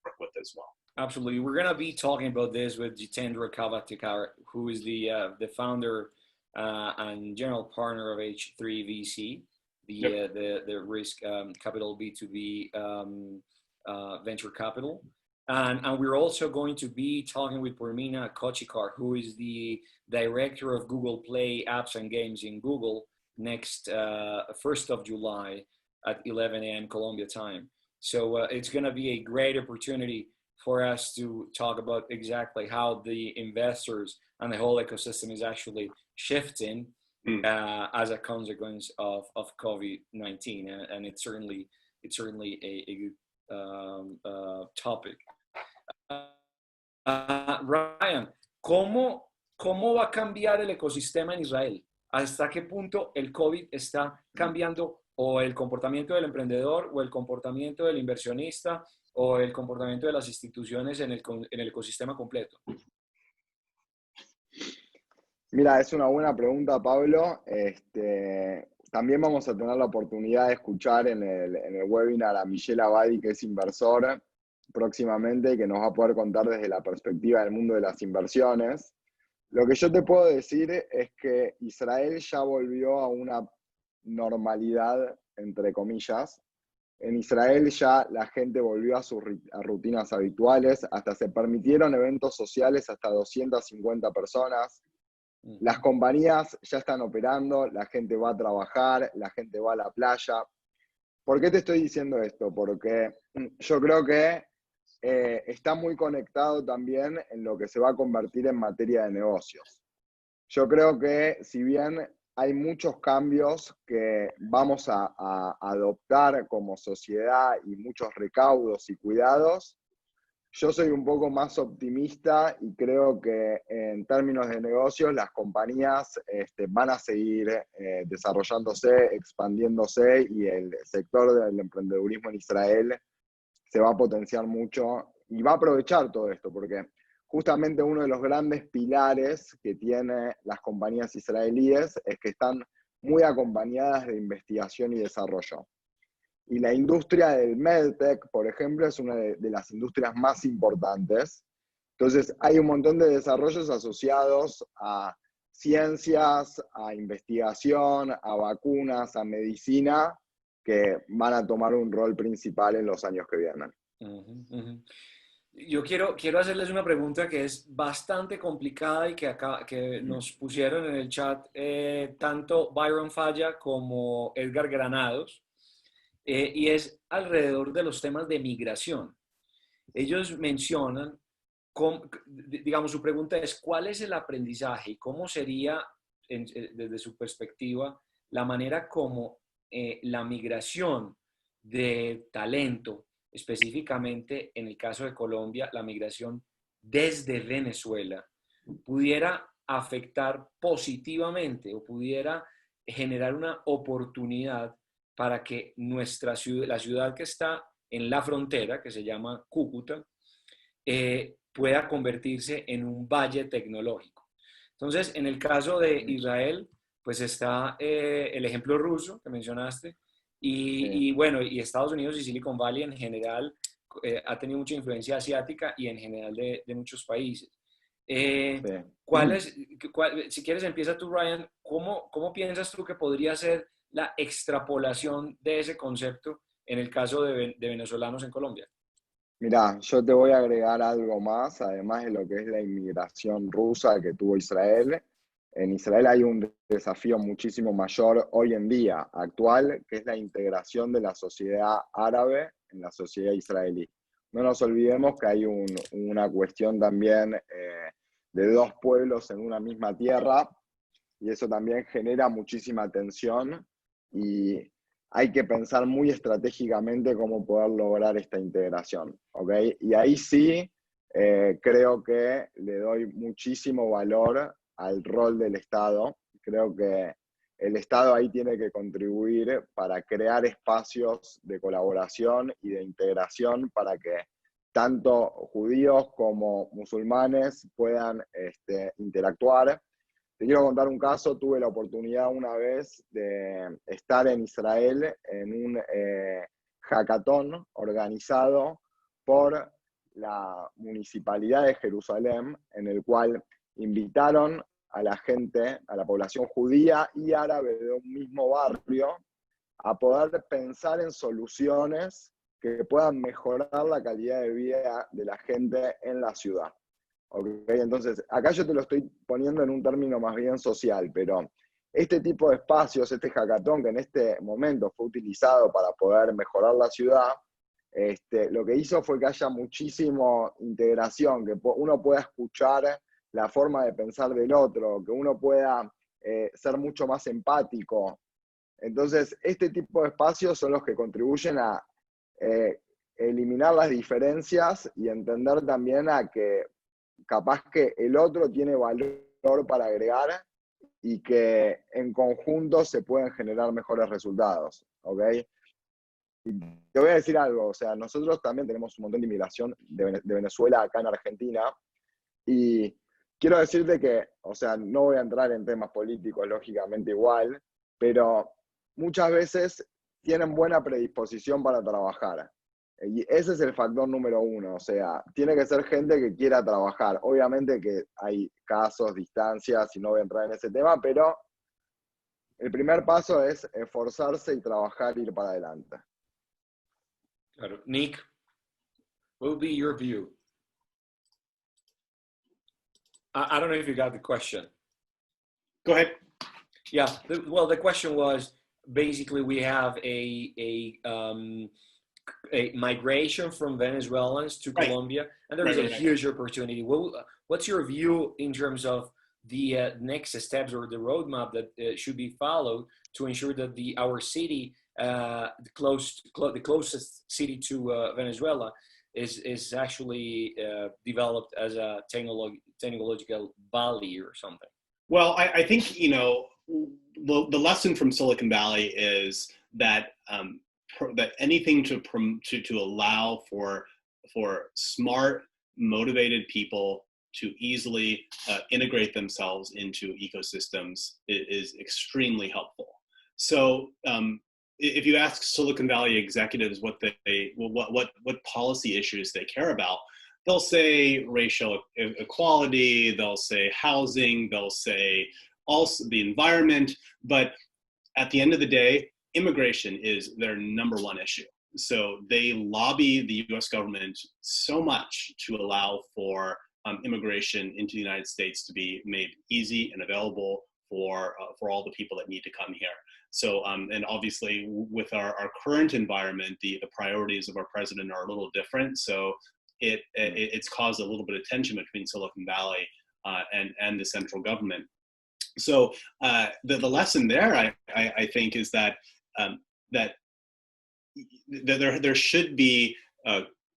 work with as well. Absolutely. We're going to be talking about this with Jitendra Kavatikar, who is the founder and general partner of H3VC, the risk capital B2B venture capital. And we're also going to be talking with Purmina Kochikar, who is the director of Google Play apps and games in Google, next 1st of July at 11 a.m. Colombia time. So it's going to be a great opportunity for us to talk about exactly how the investors and the whole ecosystem is actually shifting as a consequence of COVID-19, and it's certainly a good topic. Ryan, ¿cómo va a cambiar el ecosistema en Israel? ¿Hasta qué punto el COVID está cambiando o el comportamiento del emprendedor o el comportamiento del inversionista o el comportamiento de las instituciones en el ecosistema completo? Mira, es una buena pregunta, Pablo. También vamos a tener la oportunidad de escuchar en el webinar a Michelle Abadi, que es inversor, próximamente, y que nos va a poder contar desde la perspectiva del mundo de las inversiones. Lo que yo te puedo decir es que Israel ya volvió a una normalidad, entre comillas. En Israel ya la gente volvió a sus rutinas habituales, hasta se permitieron eventos sociales hasta 250 personas. Las compañías ya están operando, la gente va a trabajar, la gente va a la playa. ¿Por qué te estoy diciendo esto? Porque yo creo que está muy conectado también en lo que se va a convertir en materia de negocios. Yo creo que si bien hay muchos cambios que vamos a adoptar como sociedad y muchos recaudos y cuidados, yo soy un poco más optimista y creo que en términos de negocios las compañías van a seguir desarrollándose, expandiéndose, y el sector del emprendedurismo en Israel se va a potenciar mucho y va a aprovechar todo esto, porque justamente uno de los grandes pilares que tienen las compañías israelíes es que están muy acompañadas de investigación y desarrollo. Y la industria del medtech, por ejemplo, es una de las industrias más importantes. Entonces, hay un montón de desarrollos asociados a ciencias, a investigación, a vacunas, a medicina, que van a tomar un rol principal en los años que vienen. Yo quiero hacerles una pregunta que es bastante complicada y que nos pusieron en el chat tanto Byron Falla como Edgar Granados, y es alrededor de los temas de migración. Ellos mencionan, digamos, su pregunta es, ¿cuál es el aprendizaje y cómo sería, desde su perspectiva, la manera como la migración de talento, específicamente en el caso de Colombia, la migración desde Venezuela, pudiera afectar positivamente o pudiera generar una oportunidad para que nuestra ciudad, la ciudad que está en la frontera, que se llama Cúcuta, pueda convertirse en un valle tecnológico? Entonces, en el caso de Israel, pues está el ejemplo ruso que mencionaste, y bueno, y Estados Unidos y Silicon Valley en general ha tenido mucha influencia asiática y en general de muchos países. Si quieres empieza tú, Ryan, ¿cómo piensas tú que podría ser la extrapolación de ese concepto en el caso de venezolanos en Colombia? Mirá, yo te voy a agregar algo más, además de lo que es la inmigración rusa que tuvo Israel. En Israel hay un desafío muchísimo mayor hoy en día, actual, que es la integración de la sociedad árabe en la sociedad israelí. No nos olvidemos que hay una cuestión también de dos pueblos en una misma tierra, y eso también genera muchísima tensión, y hay que pensar muy estratégicamente cómo poder lograr esta integración, ¿ok? Y ahí sí creo que le doy muchísimo valor al rol del Estado. Creo que el Estado ahí tiene que contribuir para crear espacios de colaboración y de integración para que tanto judíos como musulmanes puedan interactuar. Te quiero contar un caso. Tuve la oportunidad una vez de estar en Israel en un hackathon organizado por la Municipalidad de Jerusalén, en el cual invitaron a la gente, a la población judía y árabe de un mismo barrio, a poder pensar en soluciones que puedan mejorar la calidad de vida de la gente en la ciudad. Okay, entonces, acá yo te lo estoy poniendo en un término más bien social, pero este tipo de espacios, este hackathon que en este momento fue utilizado para poder mejorar la ciudad, lo que hizo fue que haya muchísima integración, que uno pueda escuchar la forma de pensar del otro, que uno pueda ser mucho más empático. Entonces, este tipo de espacios son los que contribuyen a eliminar las diferencias y entender también a que capaz que el otro tiene valor para agregar y que en conjunto se pueden generar mejores resultados, ¿ok? Y te voy a decir algo, o sea, nosotros también tenemos un montón de inmigración de Venezuela acá en Argentina, y quiero decirte que, o sea, no voy a entrar en temas políticos, lógicamente igual, pero muchas veces tienen buena predisposición para trabajar. Y ese es el factor número uno, o sea, tiene que ser gente que quiera trabajar. Obviamente que hay casos, distancias, y no voy a entrar en ese tema, pero el primer paso es esforzarse y trabajar, ir para adelante. Claro. Nick, what would be your view? I don't know if you got the question. Go ahead. Yeah, well, the question was basically we have a migration from Venezuelans to Colombia, and there is a huge opportunity. What's your view in terms of the next steps or the roadmap that should be followed to ensure that our city, the closest city to Venezuela, is actually developed as a technological valley or something? Well, I think, you know, the lesson from Silicon Valley is that that anything to allow for smart, motivated people to easily integrate themselves into ecosystems is extremely helpful. So if you ask Silicon Valley executives what policy issues they care about, they'll say racial equality, they'll say housing, they'll say also the environment, but at the end of the day, immigration is their number one issue. So they lobby the US government so much to allow for immigration into the United States to be made easy and available for all the people that need to come here. So, and obviously with our current environment, the priorities of our president are a little different. So it's caused a little bit of tension between Silicon Valley and the central government. So the lesson there, I think, is that that there should be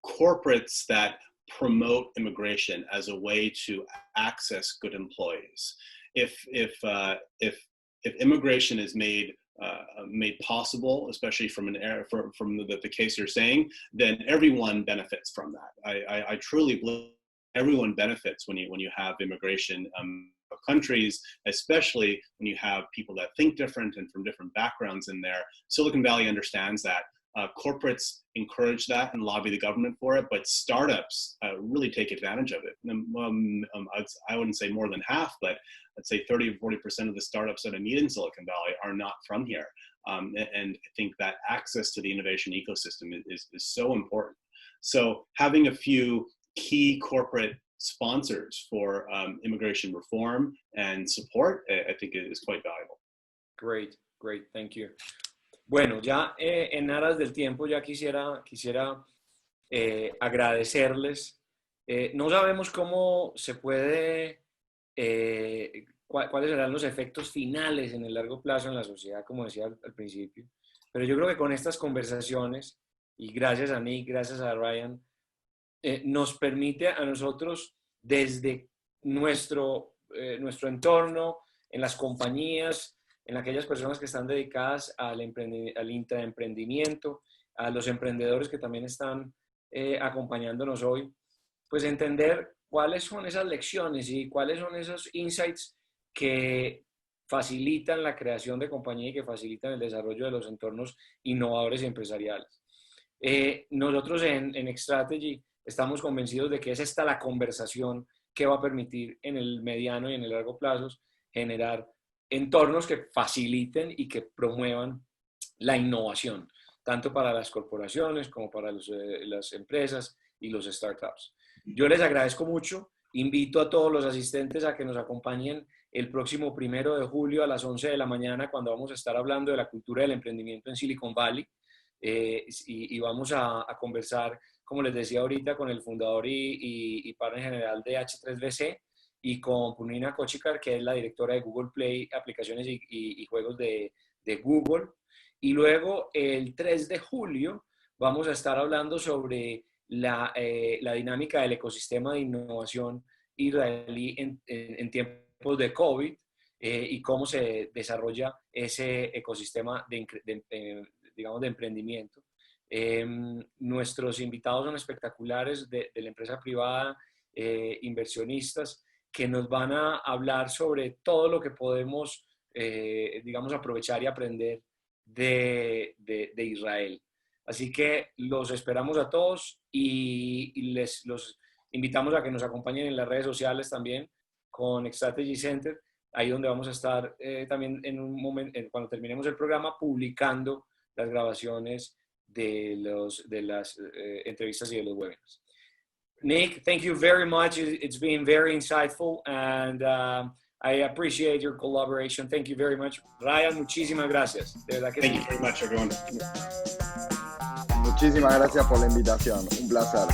corporates that promote immigration as a way to access good employees. If immigration is made possible, especially from the case you're saying, then everyone benefits from that. I truly believe everyone benefits when you have immigration countries, especially when you have people that think different and from different backgrounds in there. Silicon Valley understands that. Corporates encourage that and lobby the government for it, but startups really take advantage of it. I wouldn't say more than half, but I'd say 30 or 40% of the startups that I meet in Silicon Valley are not from here. And I think that access to the innovation ecosystem is so important. So having a few key corporate sponsors for immigration reform and support, I think is quite valuable. Great, thank you. Bueno, ya en aras del tiempo ya quisiera agradecerles. No sabemos cómo se puede, cuáles serán los efectos finales en el largo plazo en la sociedad, como decía al principio, pero yo creo que con estas conversaciones, y gracias a Nick, gracias a Ryan, nos permite a nosotros desde nuestro entorno, en las compañías, en aquellas personas que están dedicadas al intraemprendimiento, a los emprendedores que también están acompañándonos hoy, pues entender cuáles son esas lecciones y cuáles son esos insights que facilitan la creación de compañía y que facilitan el desarrollo de los entornos innovadores y empresariales. Nosotros en Xtrategy estamos convencidos de que es esta la conversación que va a permitir en el mediano y en el largo plazo generar entornos que faciliten y que promuevan la innovación, tanto para las corporaciones como para las empresas y los startups. Yo les agradezco mucho, invito a todos los asistentes a que nos acompañen el próximo 1 de julio a las 11 de la mañana cuando vamos a estar hablando de la cultura del emprendimiento en Silicon Valley y vamos a conversar, como les decía ahorita, con el fundador y partner general de H3VC, y con Punina Kochikar, que es la directora de Google Play, aplicaciones y juegos de Google. Y luego el 3 de julio vamos a estar hablando sobre la dinámica del ecosistema de innovación israelí en tiempos de COVID y cómo se desarrolla ese ecosistema digamos, de emprendimiento. Nuestros invitados son espectaculares de la empresa privada, inversionistas, que nos van a hablar sobre todo lo que podemos, digamos, aprovechar y aprender de Israel. Así que los esperamos a todos y los invitamos a que nos acompañen en las redes sociales también con Xtrategy Center, ahí donde vamos a estar también en un momento, cuando terminemos el programa, publicando las grabaciones de las entrevistas y de los webinars. Nick, thank you very much. It's been very insightful and I appreciate your collaboration. Thank you very much. Ryan, muchísimas gracias. De verdad que Thank you very much, everyone. Muchísimas gracias por la invitación. Un placer.